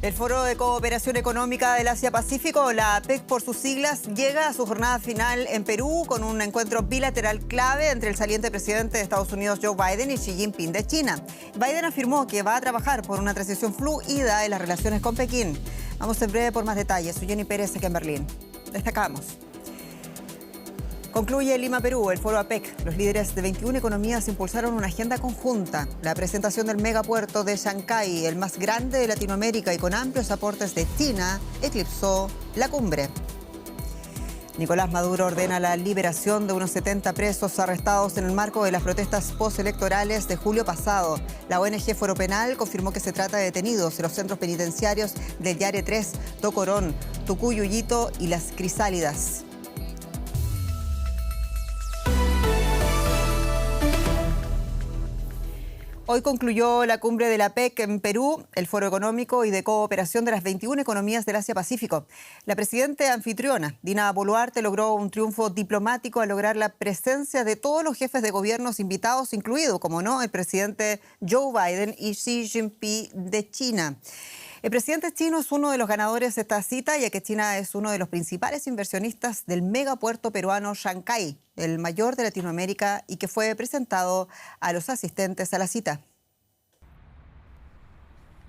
El Foro de Cooperación Económica del Asia-Pacífico, la APEC por sus siglas, llega a su jornada final en Perú con un encuentro bilateral clave entre el saliente presidente de Estados Unidos, Joe Biden, y Xi Jinping de China. Biden afirmó que va a trabajar por una transición fluida en las relaciones con Pekín. Vamos en breve por más detalles. Soy Jenny Pérez, aquí en Berlín. Destacamos. Concluye Lima, Perú, el Foro APEC. Los líderes de 21 economías impulsaron una agenda conjunta. La presentación del megapuerto de Shanghái, el más grande de Latinoamérica y con amplios aportes de China, eclipsó la cumbre. Nicolás Maduro ordena la liberación de unos 70 presos arrestados en el marco de las protestas postelectorales de julio pasado. La ONG Foro Penal confirmó que se trata de detenidos en los centros penitenciarios del Yare 3, Tocorón, Tucuyuyito y Las Crisálidas. Hoy concluyó la cumbre de la APEC en Perú, el Foro Económico y de Cooperación de las 21 economías del Asia-Pacífico. La presidenta anfitriona, Dina Boluarte, logró un triunfo diplomático al lograr la presencia de todos los jefes de gobiernos invitados, incluido, como no, el presidente Joe Biden y Xi Jinping de China. El presidente chino es uno de los ganadores de esta cita, ya que China es uno de los principales inversionistas del megapuerto peruano Shanghái, el mayor de Latinoamérica y que fue presentado a los asistentes a la cita.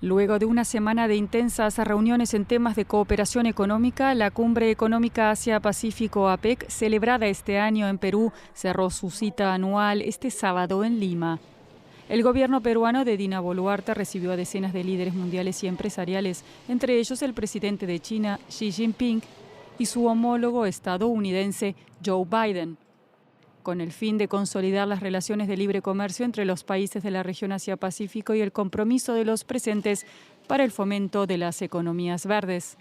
Luego de una semana de intensas reuniones en temas de cooperación económica, la Cumbre Económica Asia-Pacífico APEC, celebrada este año en Perú, cerró su cita anual este sábado en Lima. El gobierno peruano de Dina Boluarte recibió a decenas de líderes mundiales y empresariales, entre ellos el presidente de China, Xi Jinping, y su homólogo estadounidense, Joe Biden, con el fin de consolidar las relaciones de libre comercio entre los países de la región Asia-Pacífico y el compromiso de los presentes para el fomento de las economías verdes.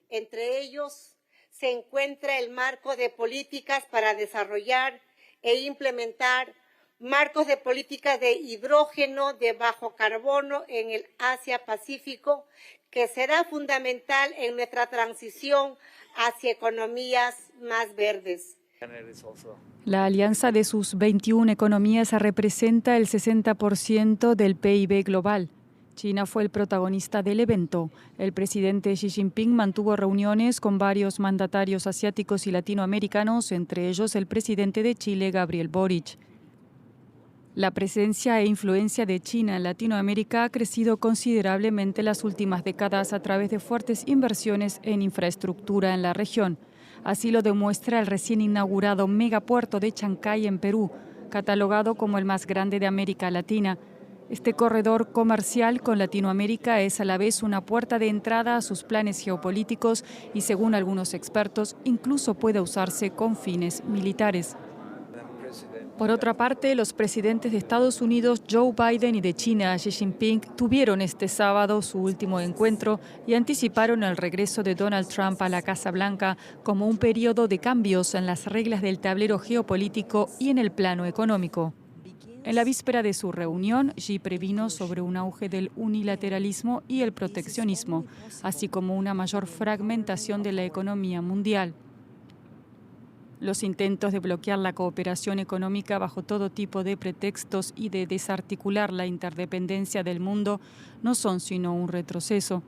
Entre ellos se encuentra el marco de políticas para desarrollar e implementar marcos de políticas de hidrógeno de bajo carbono en el Asia-Pacífico, que será fundamental en nuestra transición hacia economías más verdes. La alianza de sus 21 economías representa el 60% del PIB global. China fue el protagonista del evento. El presidente Xi Jinping mantuvo reuniones con varios mandatarios asiáticos y latinoamericanos, entre ellos el presidente de Chile, Gabriel Boric. La presencia e influencia de China en Latinoamérica ha crecido considerablemente en las últimas décadas a través de fuertes inversiones en infraestructura en la región. Así lo demuestra el recién inaugurado megapuerto de Chancay en Perú, catalogado como el más grande de América Latina. Este corredor comercial con Latinoamérica es a la vez una puerta de entrada a sus planes geopolíticos y, según algunos expertos, incluso puede usarse con fines militares. Por otra parte, los presidentes de Estados Unidos, Joe Biden, y de China, Xi Jinping, tuvieron este sábado su último encuentro y anticiparon el regreso de Donald Trump a la Casa Blanca como un periodo de cambios en las reglas del tablero geopolítico y en el plano económico. En la víspera de su reunión, Xi previno sobre un auge del unilateralismo y el proteccionismo, así como una mayor fragmentación de la economía mundial. Los intentos de bloquear la cooperación económica bajo todo tipo de pretextos y de desarticular la interdependencia del mundo no son sino un retroceso.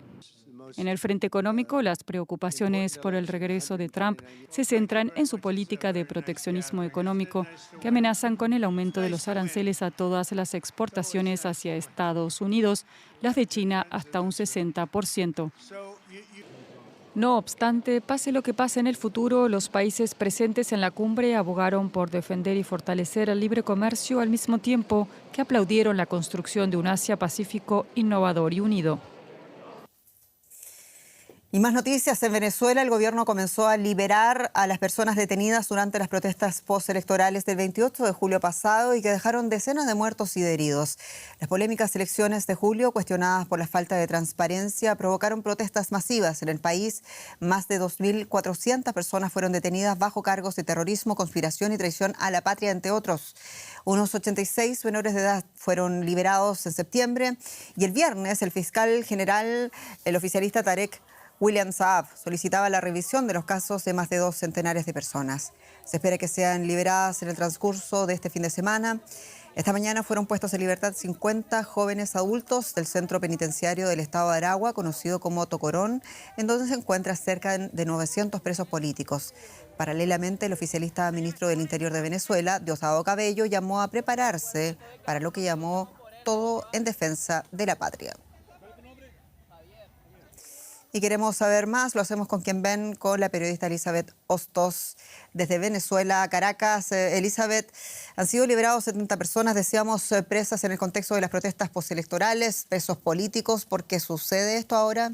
En el frente económico, las preocupaciones por el regreso de Trump se centran en su política de proteccionismo económico, que amenazan con el aumento de los aranceles a todas las exportaciones hacia Estados Unidos, las de China hasta un 60%. No obstante, pase lo que pase en el futuro, los países presentes en la cumbre abogaron por defender y fortalecer el libre comercio al mismo tiempo que aplaudieron la construcción de un Asia-Pacífico innovador y unido. Y más noticias. En Venezuela, el gobierno comenzó a liberar a las personas detenidas durante las protestas postelectorales del 28 de julio pasado y que dejaron decenas de muertos y de heridos. Las polémicas elecciones de julio, cuestionadas por la falta de transparencia, provocaron protestas masivas en el país. Más de 2.400 personas fueron detenidas bajo cargos de terrorismo, conspiración y traición a la patria, entre otros. Unos 86 menores de edad fueron liberados en septiembre y el viernes el fiscal general, el oficialista Tarek William Saab, solicitaba la revisión de los casos de más de 2 centenares de personas. Se espera que sean liberadas en el transcurso de este fin de semana. Esta mañana fueron puestos en libertad 50 jóvenes adultos del centro penitenciario del estado de Aragua, conocido como Tocorón, en donde se encuentra cerca de 900 presos políticos. Paralelamente, el oficialista ministro del Interior de Venezuela, Diosdado Cabello, llamó a prepararse para lo que llamó todo en defensa de la patria. Y queremos saber más, lo hacemos con quien ven, con la periodista Elizabeth Hostos desde Venezuela, Caracas. Elizabeth, han sido liberados 70 personas, decíamos, presas en el contexto de las protestas postelectorales, presos políticos. ¿Por qué sucede esto ahora?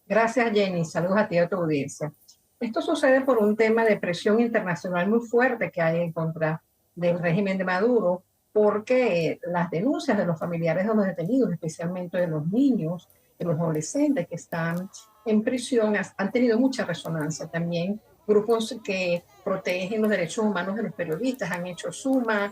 Gracias, Jenny. Saludos a ti y a tu audiencia. Esto sucede por un tema de presión internacional muy fuerte que hay en contra del régimen de Maduro, porque las denuncias de los familiares de los detenidos, especialmente de los niños, de los adolescentes que están en prisión, han tenido mucha resonancia. También grupos que protegen los derechos humanos de los periodistas han hecho suma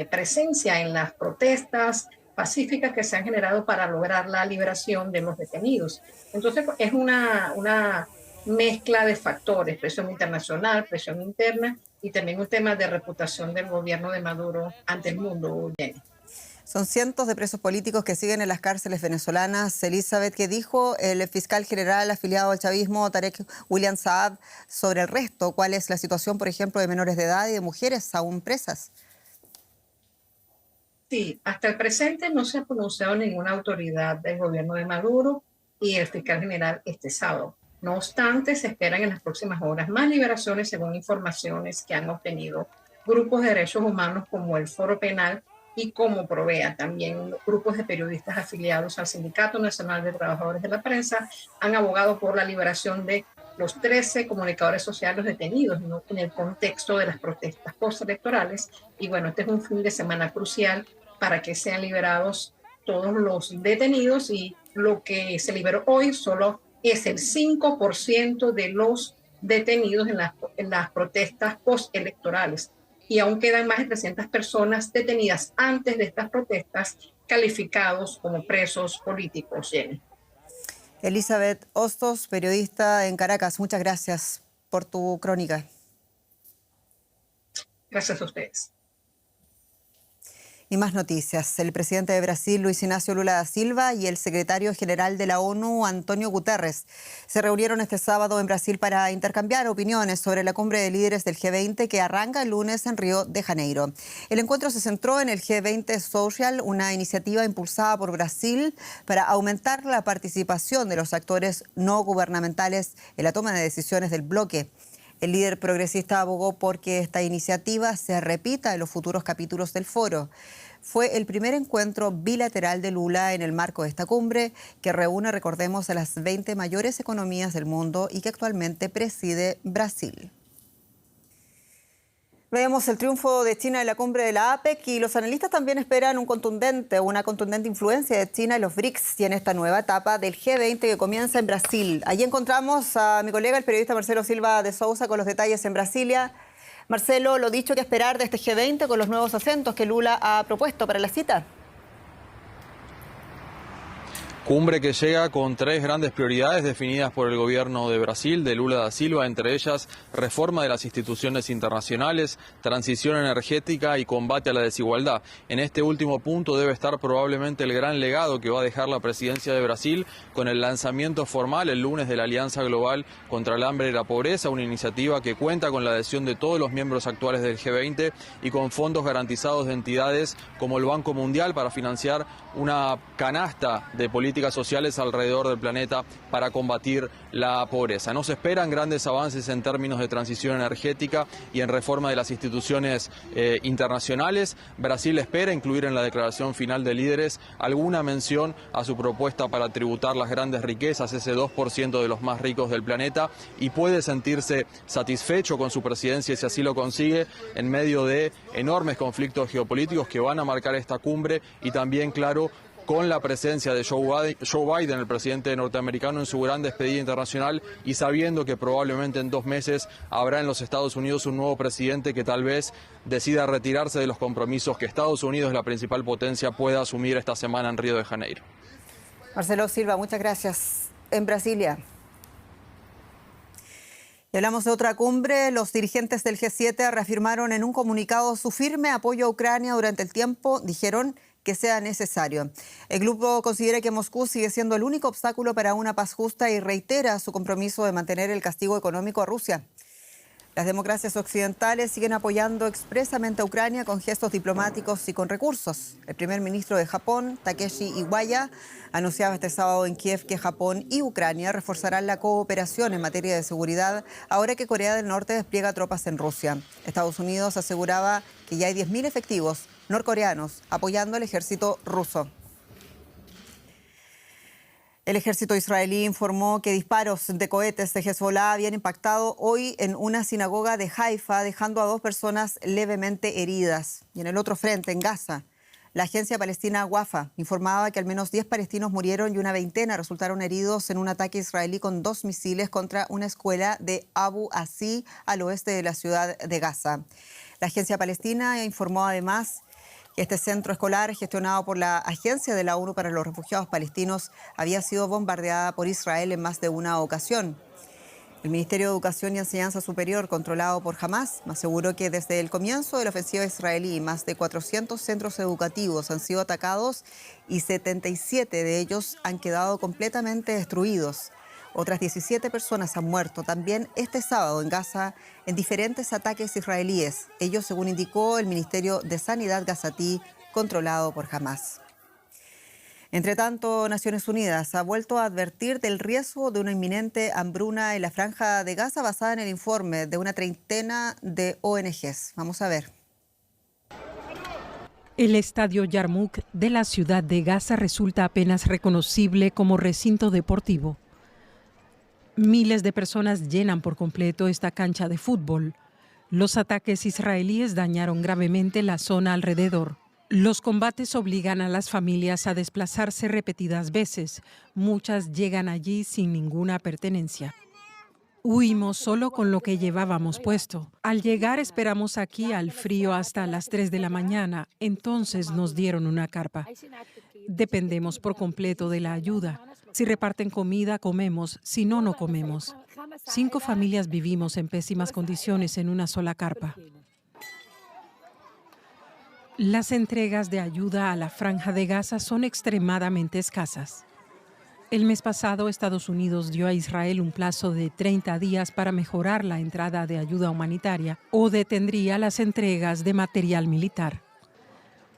presencia en las protestas pacíficas que se han generado para lograr la liberación de los detenidos. Entonces es una mezcla de factores, presión internacional, presión interna y también un tema de reputación del gobierno de Maduro ante el mundo, Jenny. Son cientos de presos políticos que siguen en las cárceles venezolanas. Elizabeth, ¿qué dijo el fiscal general afiliado al chavismo, Tarek William Saab, sobre el resto? ¿Cuál es la situación, por ejemplo, de menores de edad y de mujeres aún presas? Sí, hasta el presente no se ha pronunciado ninguna autoridad del gobierno de Maduro y el fiscal general este sábado. No obstante, se esperan en las próximas horas más liberaciones según informaciones que han obtenido grupos de derechos humanos como el Foro Penal y como Provea. También grupos de periodistas afiliados al Sindicato Nacional de Trabajadores de la Prensa han abogado por la liberación de los 13 comunicadores sociales detenidos, ¿no?, en el contexto de las protestas postelectorales. Y bueno, este es un fin de semana crucial para que sean liberados todos los detenidos, y lo que se liberó hoy solo es el 5% de los detenidos en las protestas postelectorales. Y aún quedan más de 300 personas detenidas antes de estas protestas, calificados como presos políticos, Jenny. Elizabeth Hostos, periodista en Caracas, muchas gracias por tu crónica. Gracias a ustedes. Y más noticias. El presidente de Brasil, Luis Inácio Lula da Silva, y el secretario general de la ONU, Antonio Guterres, se reunieron este sábado en Brasil para intercambiar opiniones sobre la cumbre de líderes del G20 que arranca el lunes en Río de Janeiro. El encuentro se centró en el G20 Social, una iniciativa impulsada por Brasil para aumentar la participación de los actores no gubernamentales en la toma de decisiones del bloque. El líder progresista abogó por que esta iniciativa se repita en los futuros capítulos del foro. Fue el primer encuentro bilateral de Lula en el marco de esta cumbre, que reúne, recordemos, a las 20 mayores economías del mundo y que actualmente preside Brasil. Vemos el triunfo de China en la cumbre de la APEC, y los analistas también esperan una contundente influencia de China en los BRICS y en esta nueva etapa del G20 que comienza en Brasil. Allí encontramos a mi colega, el periodista Marcelo Silva de Sousa, con los detalles en Brasilia. Marcelo, lo dicho, que esperar de este G20 con los nuevos acentos que Lula ha propuesto para la cita. Cumbre que llega con 3 grandes prioridades definidas por el gobierno de Brasil, de Lula da Silva, entre ellas reforma de las instituciones internacionales, transición energética y combate a la desigualdad. En este último punto debe estar probablemente el gran legado que va a dejar la presidencia de Brasil con el lanzamiento formal el lunes de la Alianza Global contra el Hambre y la Pobreza, una iniciativa que cuenta con la adhesión de todos los miembros actuales del G20 y con fondos garantizados de entidades como el Banco Mundial para financiar una canasta de políticas sociales alrededor del planeta para combatir la pobreza. No se esperan grandes avances en términos de transición energética y en reforma de las instituciones internacionales. Brasil espera incluir en la declaración final de líderes alguna mención a su propuesta para tributar las grandes riquezas, ese 2% de los más ricos del planeta, y puede sentirse satisfecho con su presidencia si así lo consigue en medio de enormes conflictos geopolíticos que van a marcar esta cumbre, y también, claro, con la presencia de Joe Biden, el presidente norteamericano, en su gran despedida internacional, y sabiendo que probablemente en 2 meses habrá en los Estados Unidos un nuevo presidente que tal vez decida retirarse de los compromisos que Estados Unidos, la principal potencia, pueda asumir esta semana en Río de Janeiro. Marcelo Silva, muchas gracias. En Brasilia. Y hablamos de otra cumbre. Los dirigentes del G7 reafirmaron en un comunicado su firme apoyo a Ucrania durante el tiempo, dijeron, que sea necesario. El grupo considera que Moscú sigue siendo el único obstáculo para una paz justa y reitera su compromiso de mantener el castigo económico a Rusia. Las democracias occidentales siguen apoyando expresamente a Ucrania con gestos diplomáticos y con recursos. El primer ministro de Japón, Takeshi Iwaya, anunciaba este sábado en Kiev que Japón y Ucrania reforzarán la cooperación en materia de seguridad ahora que Corea del Norte despliega tropas en Rusia. Estados Unidos aseguraba que ya hay 10.000 efectivos norcoreanos apoyando al ejército ruso. El ejército israelí informó que disparos de cohetes de Hezbollah habían impactado hoy en una sinagoga de Haifa, dejando a 2 personas levemente heridas. Y en el otro frente, en Gaza, la agencia palestina Wafa informaba que al menos 10 palestinos murieron y una veintena resultaron heridos en un ataque israelí con 2 misiles contra una escuela de Abu Asi al oeste de la ciudad de Gaza. La agencia palestina informó además que este centro escolar, gestionado por la Agencia de la ONU para los Refugiados Palestinos, había sido bombardeada por Israel en más de una ocasión. El Ministerio de Educación y Enseñanza Superior, controlado por Hamás, aseguró que desde el comienzo de la ofensiva israelí, más de 400 centros educativos han sido atacados y 77 de ellos han quedado completamente destruidos. Otras 17 personas han muerto también este sábado en Gaza en diferentes ataques israelíes. Ello según indicó el Ministerio de Sanidad gazatí, controlado por Hamás. Entre tanto, Naciones Unidas ha vuelto a advertir del riesgo de una inminente hambruna en la franja de Gaza basada en el informe de una treintena de ONGs. Vamos a ver. El estadio Yarmouk de la ciudad de Gaza resulta apenas reconocible como recinto deportivo. Miles de personas llenan por completo esta cancha de fútbol. Los ataques israelíes dañaron gravemente la zona alrededor. Los combates obligan a las familias a desplazarse repetidas veces. Muchas llegan allí sin ninguna pertenencia. Huimos solo con lo que llevábamos puesto. Al llegar esperamos aquí al frío hasta las 3 de la mañana. Entonces nos dieron una carpa. Dependemos por completo de la ayuda. Si reparten comida, comemos. Si no, no comemos. 5 familias vivimos en pésimas condiciones en una sola carpa. Las entregas de ayuda a la Franja de Gaza son extremadamente escasas. El mes pasado, Estados Unidos dio a Israel un plazo de 30 días para mejorar la entrada de ayuda humanitaria o detendría las entregas de material militar.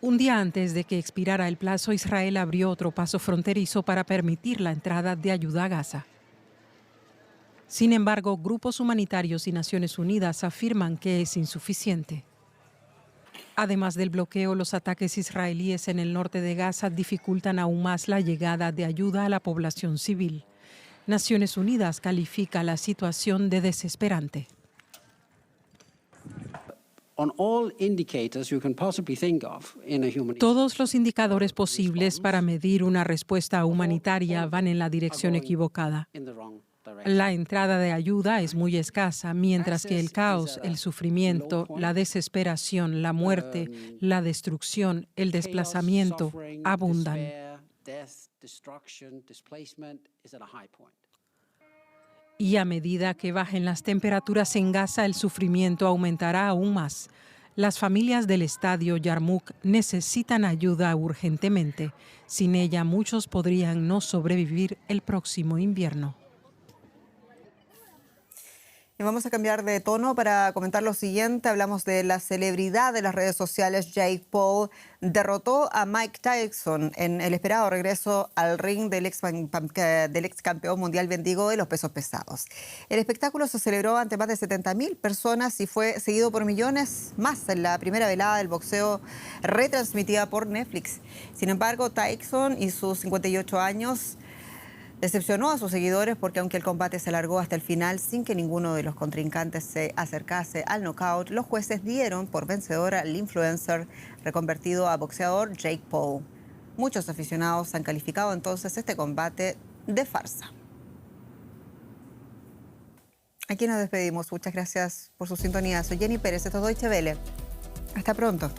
Un día antes de que expirara el plazo, Israel abrió otro paso fronterizo para permitir la entrada de ayuda a Gaza. Sin embargo, grupos humanitarios y Naciones Unidas afirman que es insuficiente. Además del bloqueo, los ataques israelíes en el norte de Gaza dificultan aún más la llegada de ayuda a la población civil. Naciones Unidas califica la situación de desesperante. Todos los indicadores posibles para medir una respuesta humanitaria van en la dirección equivocada. La entrada de ayuda es muy escasa, mientras que el caos, el sufrimiento, la desesperación, la muerte, la destrucción, el desplazamiento abundan. Y a medida que bajen las temperaturas en Gaza, el sufrimiento aumentará aún más. Las familias del estadio Yarmouk necesitan ayuda urgentemente. Sin ella, muchos podrían no sobrevivir el próximo invierno. Y vamos a cambiar de tono para comentar lo siguiente. Hablamos de la celebridad de las redes sociales. Jake Paul derrotó a Mike Tyson en el esperado regreso al ring del ex campeón mundial vendido de los pesos pesados. El espectáculo se celebró ante más de 70.000 personas y fue seguido por millones más en la primera velada del boxeo retransmitida por Netflix. Sin embargo, Tyson y sus 58 años decepcionó a sus seguidores porque aunque el combate se alargó hasta el final sin que ninguno de los contrincantes se acercase al knockout, los jueces dieron por vencedor al influencer reconvertido a boxeador Jake Paul. Muchos aficionados han calificado entonces este combate de farsa. Aquí nos despedimos. Muchas gracias por su sintonía. Soy Jenny Pérez, esto es Deutsche Welle. Hasta pronto.